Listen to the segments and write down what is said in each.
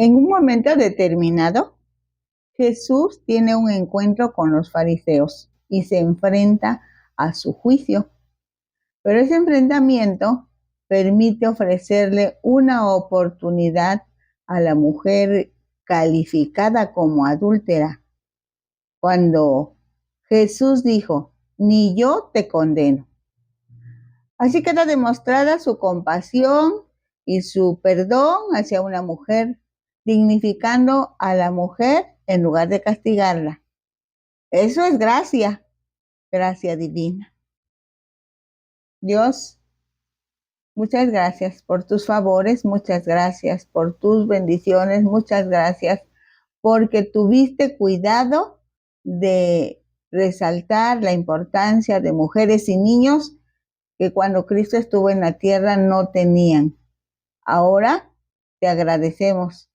En un momento determinado, Jesús tiene un encuentro con los fariseos y se enfrenta a su juicio. Pero ese enfrentamiento permite ofrecerle una oportunidad a la mujer calificada como adúltera, cuando Jesús dijo: ni yo te condeno. Así queda demostrada su compasión y su perdón hacia una mujer, dignificando a la mujer en lugar de castigarla. Eso es gracia, gracia divina. Dios, muchas gracias por tus favores, muchas gracias por tus bendiciones, muchas gracias porque tuviste cuidado de resaltar la importancia de mujeres y niños que cuando Cristo estuvo en la tierra no tenían. Ahora te agradecemos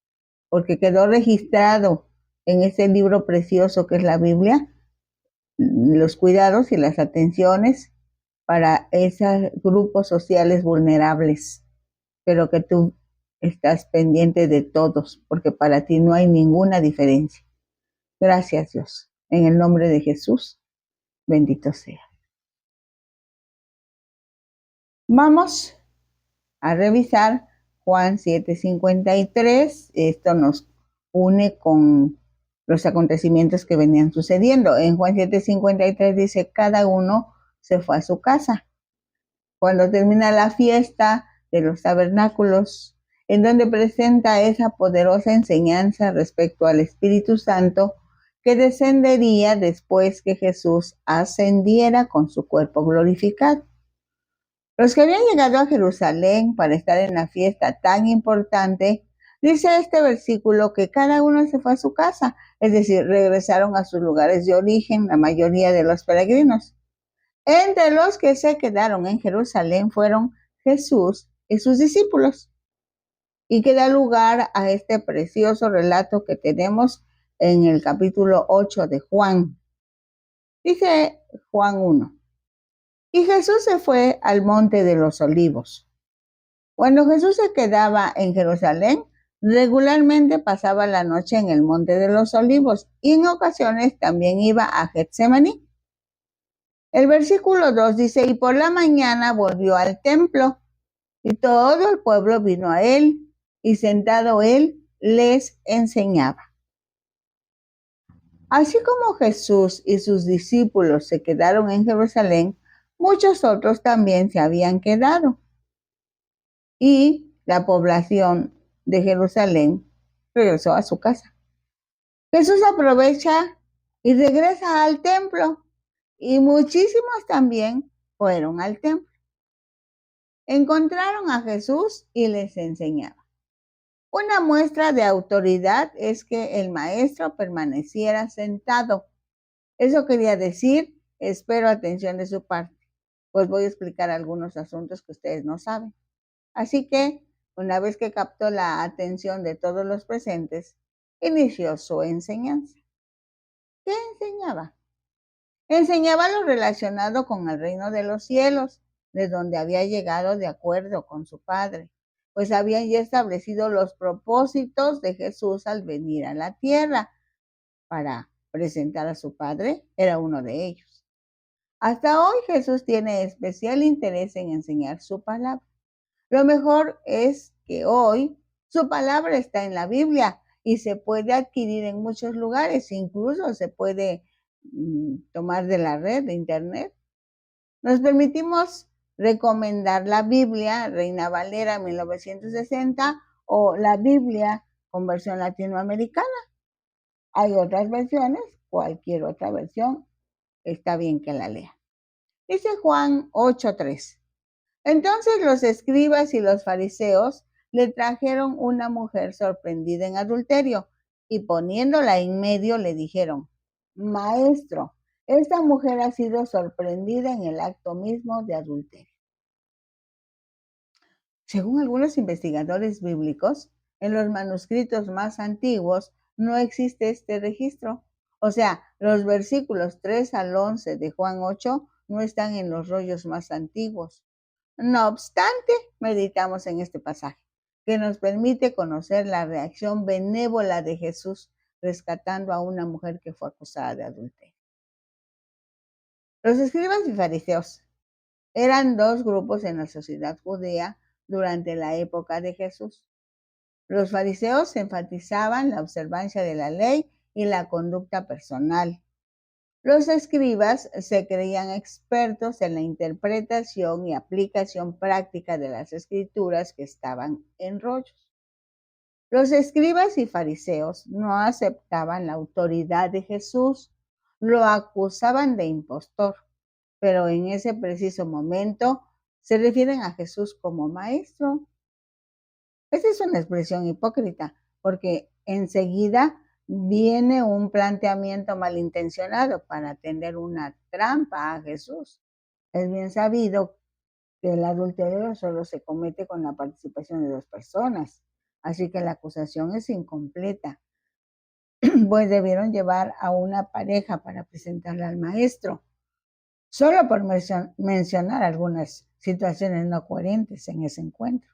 porque quedó registrado en ese libro precioso que es la Biblia, los cuidados y las atenciones para esos grupos sociales vulnerables, pero que tú estás pendiente de todos, porque para ti no hay ninguna diferencia. Gracias, Dios. En el nombre de Jesús, bendito sea. Vamos a revisar Juan 7:53. Esto nos une con los acontecimientos que venían sucediendo. En Juan 7:53 dice: cada uno se fue a su casa. Cuando termina la fiesta de los tabernáculos, en donde presenta esa poderosa enseñanza respecto al Espíritu Santo que descendería después que Jesús ascendiera con su cuerpo glorificado. Los que habían llegado a Jerusalén para estar en la fiesta tan importante, dice este versículo que cada uno se fue a su casa, es decir, regresaron a sus lugares de origen, la mayoría de los peregrinos. Entre los que se quedaron en Jerusalén fueron Jesús y sus discípulos, y que da lugar a este precioso relato que tenemos en el capítulo 8 de Juan. Dice Juan 1. Y Jesús se fue al monte de los olivos. Cuando Jesús se quedaba en Jerusalén, regularmente pasaba la noche en el monte de los olivos y en ocasiones también iba a Getsemaní. El versículo 2 dice: y por la mañana volvió al templo, y todo el pueblo vino a él, y sentado él les enseñaba. Así como Jesús y sus discípulos se quedaron en Jerusalén, muchos otros también se habían quedado. Y la población de Jerusalén regresó a su casa. Jesús aprovecha y regresa al templo, y muchísimos también fueron al templo. Encontraron a Jesús y les enseñaba. Una muestra de autoridad es que el maestro permaneciera sentado. Eso quería decir: espero atención de su parte, pues voy a explicar algunos asuntos que ustedes no saben. Así que, una vez que captó la atención de todos los presentes, inició su enseñanza. ¿Qué enseñaba? Enseñaba lo relacionado con el reino de los cielos, de donde había llegado de acuerdo con su Padre, pues habían ya establecido los propósitos de Jesús al venir a la tierra para presentar a su Padre. Era uno de ellos. Hasta hoy Jesús tiene especial interés en enseñar su palabra. Lo mejor es que hoy su palabra está en la Biblia y se puede adquirir en muchos lugares, incluso se puede tomar de la red, de internet. Nos permitimos recomendar la Biblia Reina Valera 1960 o la Biblia con versión latinoamericana. Hay otras versiones, cualquier otra versión está bien que la lea. Dice Juan 8:3. Entonces los escribas y los fariseos le trajeron una mujer sorprendida en adulterio, y poniéndola en medio le dijeron: Maestro, esta mujer ha sido sorprendida en el acto mismo de adulterio. Según algunos investigadores bíblicos, en los manuscritos más antiguos no existe este registro. O sea, los versículos 3 al 11 de Juan 8 no están en los rollos más antiguos. No obstante, meditamos en este pasaje. que nos permite conocer la reacción benévola de Jesús rescatando a una mujer que fue acusada de adulterio. Los escribas y fariseos eran dos grupos en la sociedad judía durante la época de Jesús. Los fariseos enfatizaban la observancia de la ley y la conducta personal. Los escribas se creían expertos en la interpretación y aplicación práctica de las escrituras que estaban en rollos. Los escribas y fariseos no aceptaban la autoridad de Jesús, lo acusaban de impostor, pero en ese preciso momento se refieren a Jesús como maestro. Esta es una expresión hipócrita, porque enseguida viene un planteamiento malintencionado para tender una trampa a Jesús. Es bien sabido que el adulterio solo se comete con la participación de dos personas, así que la acusación es incompleta, pues debieron llevar a una pareja para presentarla al maestro, solo por mencionar algunas situaciones no coherentes en ese encuentro.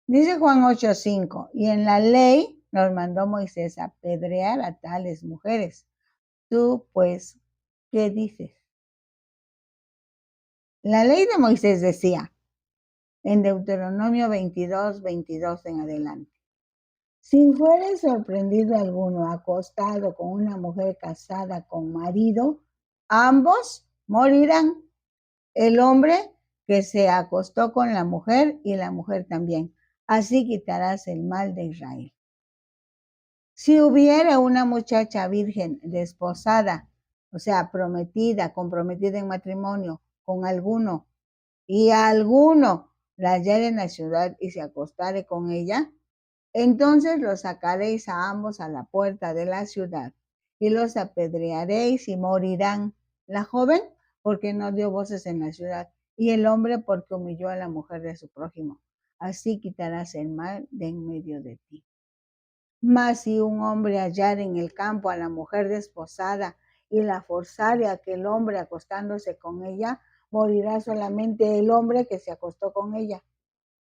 Dice Juan 8:5, y en la ley nos mandó Moisés a apedrear a tales mujeres. Tú, pues, ¿qué dices? La ley de Moisés decía, en Deuteronomio 22:22 en adelante, si fuere sorprendido alguno acostado con una mujer casada con marido, ambos morirán. El hombre que se acostó con la mujer y la mujer también. Así quitarás el mal de Israel. Si hubiera una muchacha virgen desposada, o sea, prometida, comprometida en matrimonio con alguno, y alguno la hallare en la ciudad y se acostare con ella, entonces los sacaréis a ambos a la puerta de la ciudad y los apedrearéis y morirán. La joven porque no dio voces en la ciudad y el hombre porque humilló a la mujer de su prójimo. Así quitarás el mal de en medio de ti. Mas si un hombre hallare en el campo a la mujer desposada y la forzare a aquel hombre acostándose con ella, morirá solamente el hombre que se acostó con ella.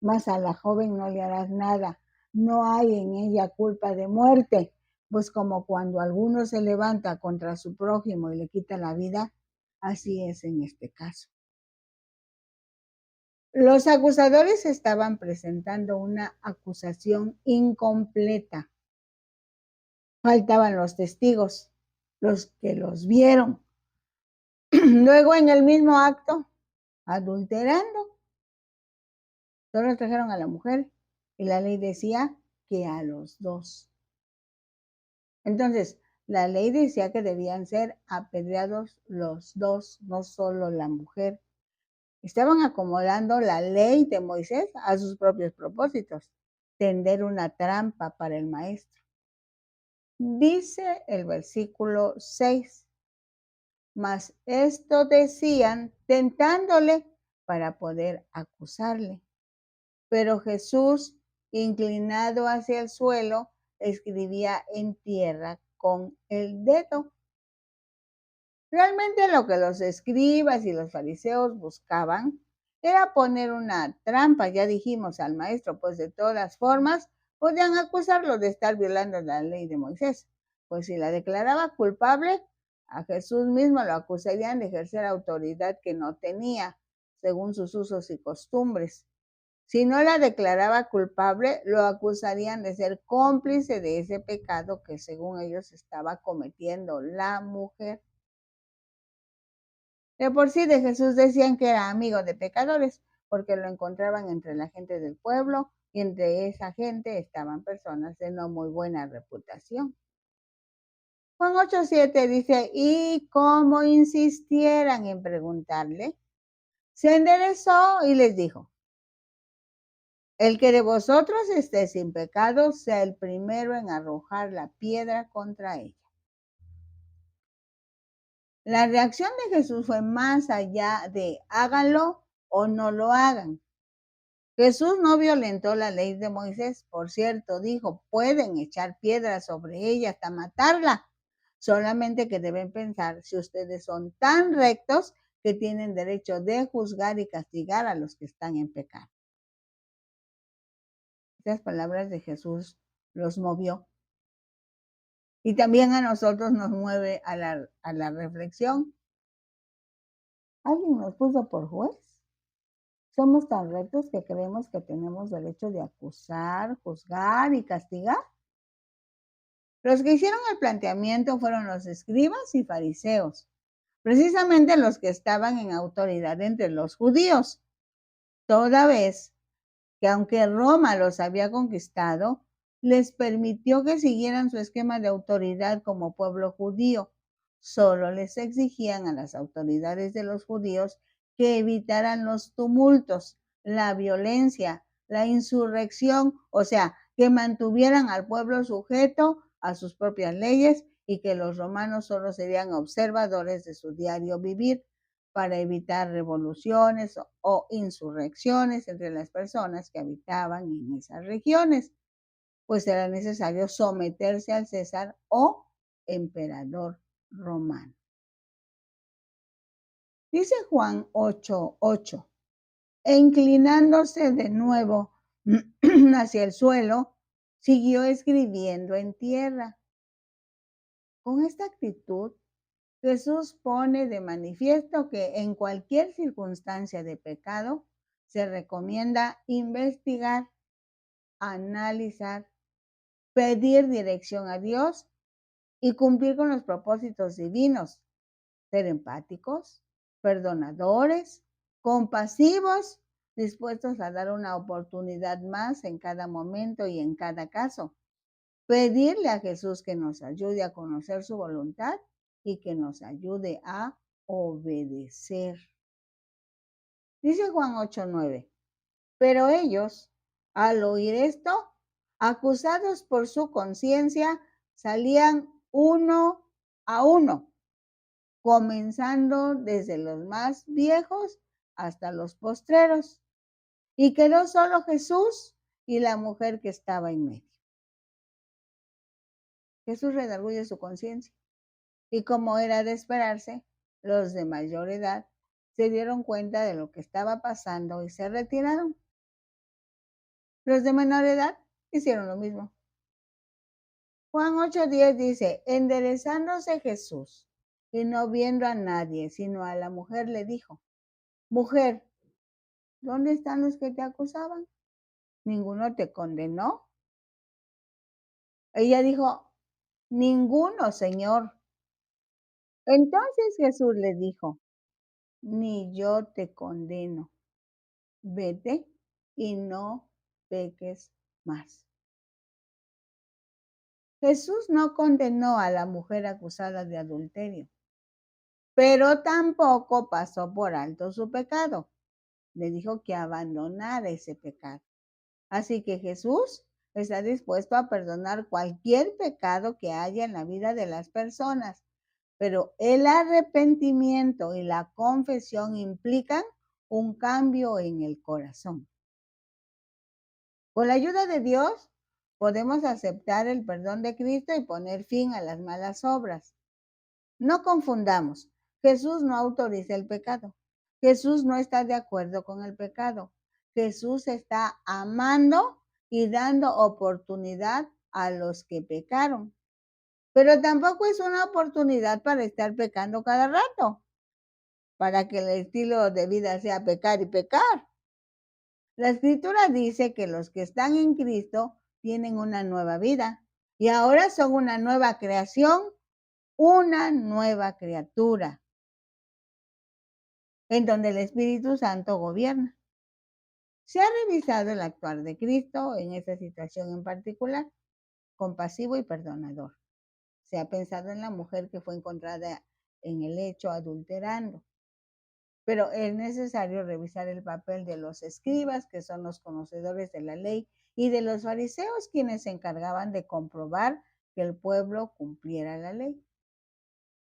Mas a la joven no le harás nada. No hay en ella culpa de muerte, pues como cuando alguno se levanta contra su prójimo y le quita la vida, así es en este caso. Los acusadores estaban presentando una acusación incompleta. Faltaban los testigos, los que los vieron. Luego en el mismo acto, adulterando, solo trajeron a la mujer y la ley decía que a los dos. Entonces, la ley decía que debían ser apedreados los dos, no solo la mujer. Estaban acomodando la ley de Moisés a sus propios propósitos, tender una trampa para el maestro. Dice el versículo 6, mas esto decían tentándole para poder acusarle. Pero Jesús, inclinado hacia el suelo, escribía en tierra con el dedo. Realmente lo que los escribas y los fariseos buscaban era poner una trampa, ya dijimos, al maestro, pues de todas formas podían acusarlo de estar violando la ley de Moisés, pues si la declaraba culpable, a Jesús mismo lo acusarían de ejercer autoridad que no tenía, según sus usos y costumbres. Si no la declaraba culpable, lo acusarían de ser cómplice de ese pecado que según ellos estaba cometiendo la mujer. De por sí de Jesús decían que era amigo de pecadores, porque lo encontraban entre la gente del pueblo y entre esa gente estaban personas de no muy buena reputación. Juan 8:7 dice, y como insistieran en preguntarle, se enderezó y les dijo, el que de vosotros esté sin pecado sea el primero en arrojar la piedra contra ella. La reacción de Jesús fue más allá de háganlo o no lo hagan. Jesús no violentó la ley de Moisés, por cierto, dijo, pueden echar piedras sobre ella hasta matarla, solamente que deben pensar si ustedes son tan rectos que tienen derecho de juzgar y castigar a los que están en pecado. estas palabras de Jesús los movió. Y también a nosotros nos mueve a la reflexión. ¿Alguien nos puso por juez? ¿Somos tan rectos que creemos que tenemos derecho de acusar, juzgar y castigar? Los que hicieron el planteamiento fueron los escribas y fariseos, precisamente los que estaban en autoridad entre los judíos, toda vez que aunque Roma los había conquistado, les permitió que siguieran su esquema de autoridad como pueblo judío. Solo les exigían a las autoridades de los judíos que evitaran los tumultos, la violencia, la insurrección, o sea, que mantuvieran al pueblo sujeto a sus propias leyes y que los romanos solo serían observadores de su diario vivir para evitar revoluciones o insurrecciones entre las personas que habitaban en esas regiones, pues era necesario someterse al César o emperador romano. Dice Juan 8:8, e inclinándose de nuevo hacia el suelo, siguió escribiendo en tierra. Con esta actitud, Jesús pone de manifiesto que en cualquier circunstancia de pecado se recomienda investigar, analizar, pedir dirección a Dios y cumplir con los propósitos divinos, ser empáticos, perdonadores, compasivos, dispuestos a dar una oportunidad más en cada momento y en cada caso. Pedirle a Jesús que nos ayude a conocer su voluntad y que nos ayude a obedecer. Dice Juan 8:9, pero ellos, al oír esto, acusados por su conciencia, salían uno a uno, comenzando desde los más viejos hasta los postreros, y quedó solo Jesús y la mujer que estaba en medio. Jesús redarguye su conciencia. Y como era de esperarse, los de mayor edad se dieron cuenta de lo que estaba pasando y se retiraron. Los de menor edad hicieron lo mismo. Juan 8:10 dice, enderezándose Jesús y no viendo a nadie, sino a la mujer, le dijo, mujer, ¿dónde están los que te acusaban? ¿Ninguno te condenó? Ella dijo, ninguno, Señor. Entonces Jesús le dijo, ni yo te condeno. Vete y no peques más. Jesús no condenó a la mujer acusada de adulterio, pero tampoco pasó por alto su pecado. Le dijo que abandonara ese pecado. Así que Jesús está dispuesto a perdonar cualquier pecado que haya en la vida de las personas, pero el arrepentimiento y la confesión implican un cambio en el corazón. Con la ayuda de Dios, podemos aceptar el perdón de Cristo y poner fin a las malas obras. No confundamos. Jesús no autoriza el pecado. Jesús no está de acuerdo con el pecado. Jesús está amando y dando oportunidad a los que pecaron. Pero tampoco es una oportunidad para estar pecando cada rato, para que el estilo de vida sea pecar y pecar. La escritura dice que los que están en Cristo tienen una nueva vida y ahora son una nueva creación, una nueva criatura, en donde el Espíritu Santo gobierna. Se ha revisado el actuar de Cristo en esta situación en particular, compasivo y perdonador. Se ha pensado en la mujer que fue encontrada en el hecho adulterando. Pero es necesario revisar el papel de los escribas, que son los conocedores de la ley, y de los fariseos, quienes se encargaban de comprobar que el pueblo cumpliera la ley.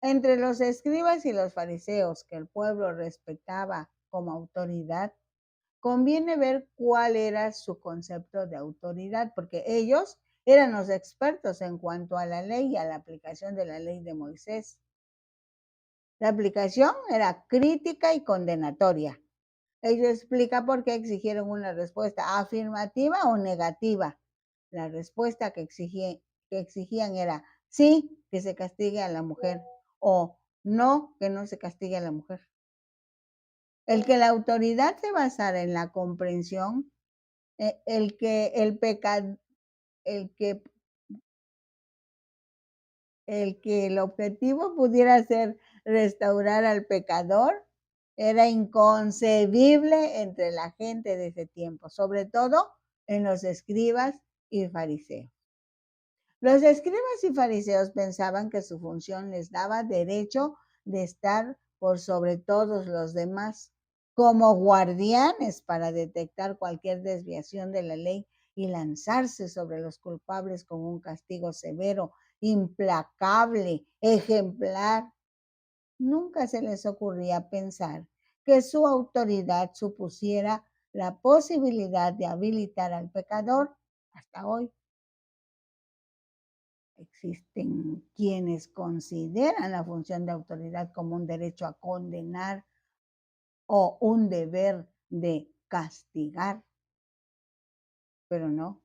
Entre los escribas y los fariseos, que el pueblo respetaba como autoridad, conviene ver cuál era su concepto de autoridad, porque ellos eran los expertos en cuanto a la ley y a la aplicación de la ley de Moisés. La aplicación era crítica y condenatoria. Ello explica por qué exigieron una respuesta afirmativa o negativa. La respuesta que exigían era sí, que se castigue a la mujer, o no, que no se castigue a la mujer. El que la autoridad se basara en la comprensión, el que el pecado, el que el objetivo pudiera ser restaurar al pecador, era inconcebible entre la gente de ese tiempo, sobre todo en los escribas y fariseos. Los escribas y fariseos pensaban que su función les daba derecho de estar por sobre todos los demás, como guardianes para detectar cualquier desviación de la ley y lanzarse sobre los culpables con un castigo severo, implacable, ejemplar. Nunca se les ocurría pensar que su autoridad supusiera la posibilidad de habilitar al pecador hasta hoy. Existen quienes consideran la función de autoridad como un derecho a condenar o un deber de castigar, pero no.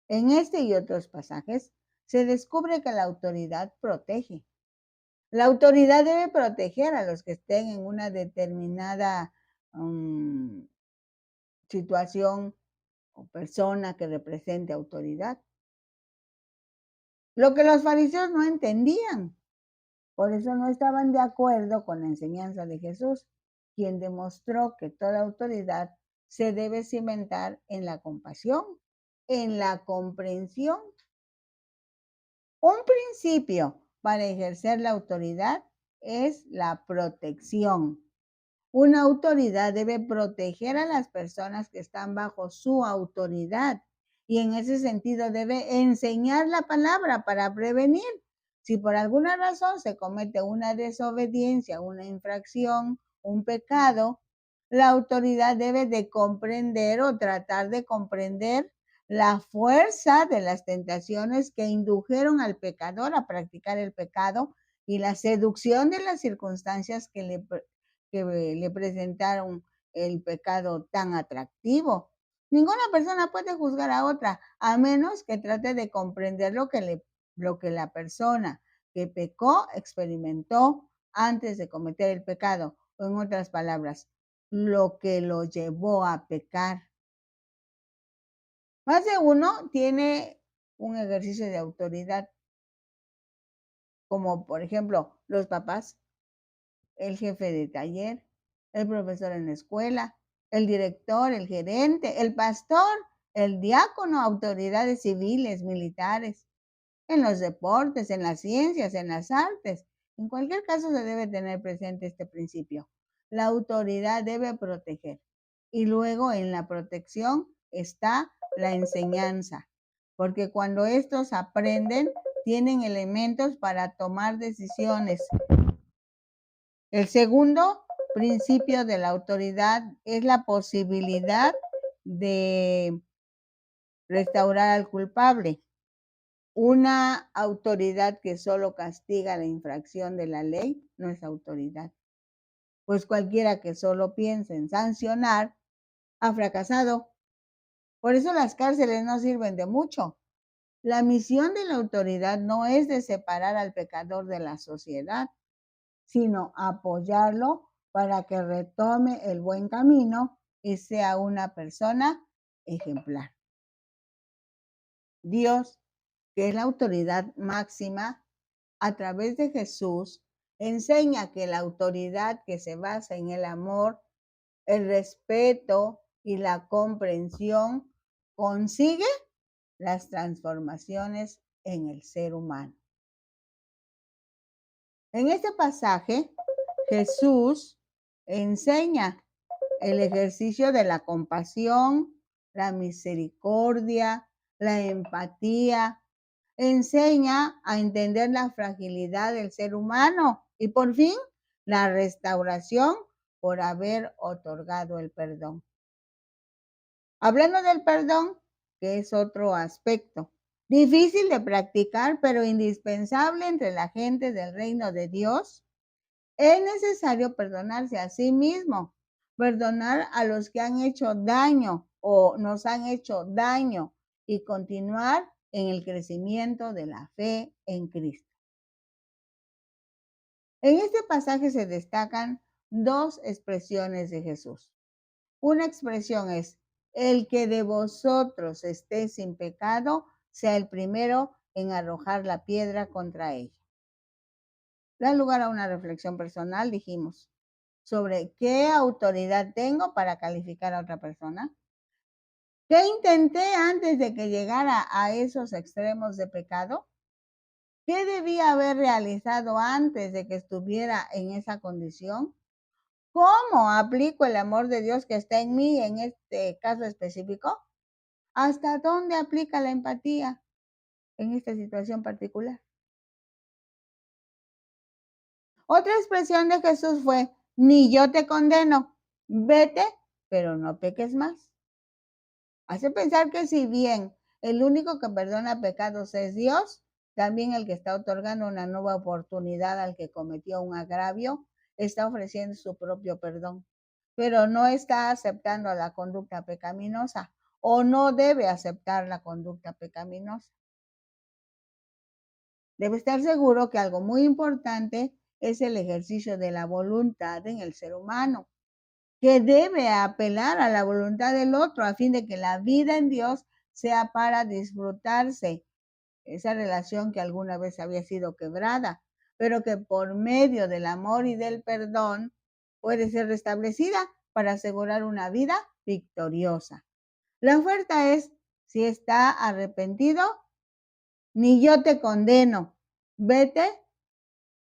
En este y otros pasajes se descubre que la autoridad protege. La autoridad debe proteger a los que estén en una determinada situación o persona que represente autoridad. Lo que los fariseos no entendían. Por eso no estaban de acuerdo con la enseñanza de Jesús, quien demostró que toda autoridad se debe cimentar en la compasión, en la comprensión. Un principio para ejercer la autoridad es la protección. Una autoridad debe proteger a las personas que están bajo su autoridad y en ese sentido debe enseñar la palabra para prevenir. Si por alguna razón se comete una desobediencia, una infracción, un pecado, la autoridad debe de comprender o tratar de comprender la fuerza de las tentaciones que indujeron al pecador a practicar el pecado y la seducción de las circunstancias que le presentaron el pecado tan atractivo. Ninguna persona puede juzgar a otra a menos que trate de comprender lo que la persona que pecó experimentó antes de cometer el pecado, o en otras palabras, lo que lo llevó a pecar. Más de uno tiene un ejercicio de autoridad, como por ejemplo los papás, el jefe de taller, el profesor en la escuela, el director, el gerente, el pastor, el diácono, autoridades civiles, militares, en los deportes, en las ciencias, en las artes. En cualquier caso se debe tener presente este principio. La autoridad debe proteger y luego en la protección está la enseñanza, porque cuando estos aprenden, tienen elementos para tomar decisiones. El segundo principio de la autoridad es la posibilidad de restaurar al culpable. Una autoridad que solo castiga la infracción de la ley no es autoridad, pues cualquiera que solo piense en sancionar ha fracasado. Por eso las cárceles no sirven de mucho. La misión de la autoridad no es de separar al pecador de la sociedad, sino apoyarlo para que retome el buen camino y sea una persona ejemplar. Dios, que es la autoridad máxima, a través de Jesús, enseña que la autoridad que se basa en el amor, el respeto y la comprensión consigue las transformaciones en el ser humano. En este pasaje, Jesús enseña el ejercicio de la compasión, la misericordia, la empatía. Enseña a entender la fragilidad del ser humano y por fin la restauración por haber otorgado el perdón. Hablando del perdón, que es otro aspecto difícil de practicar, pero indispensable entre la gente del reino de Dios, es necesario perdonarse a sí mismo perdonar a los que han hecho daño o nos han hecho daño y continuar en el crecimiento de la fe en Cristo. En este pasaje se destacan dos expresiones de Jesús. Una expresión es: el que de vosotros esté sin pecado, sea el primero en arrojar la piedra contra ella. Da lugar a una reflexión personal, dijimos, sobre qué autoridad tengo para calificar a otra persona. ¿Qué intenté antes de que llegara a esos extremos de pecado? ¿Qué debía haber realizado antes de que estuviera en esa condición? ¿Cómo aplico el amor de Dios que está en mí en este caso específico? ¿Hasta dónde aplica la empatía en esta situación particular? Otra expresión de Jesús fue: ni yo te condeno, vete, pero no peques más. Hace pensar que si bien el único que perdona pecados es Dios, también el que está otorgando una nueva oportunidad al que cometió un agravio está ofreciendo su propio perdón, pero no está aceptando la conducta pecaminosa o no debe aceptar la conducta pecaminosa. Debe estar seguro que algo muy importante es el ejercicio de la voluntad en el ser humano, que debe apelar a la voluntad del otro a fin de que la vida en Dios sea para disfrutarse esa relación que alguna vez había sido quebrada, pero que por medio del amor y del perdón puede ser restablecida para asegurar una vida victoriosa. La oferta es: si está arrepentido, ni yo te condeno, vete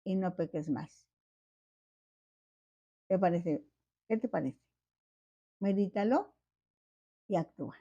y no peques más. ¿Te parece? ¿Qué te parece? Medítalo y actúa.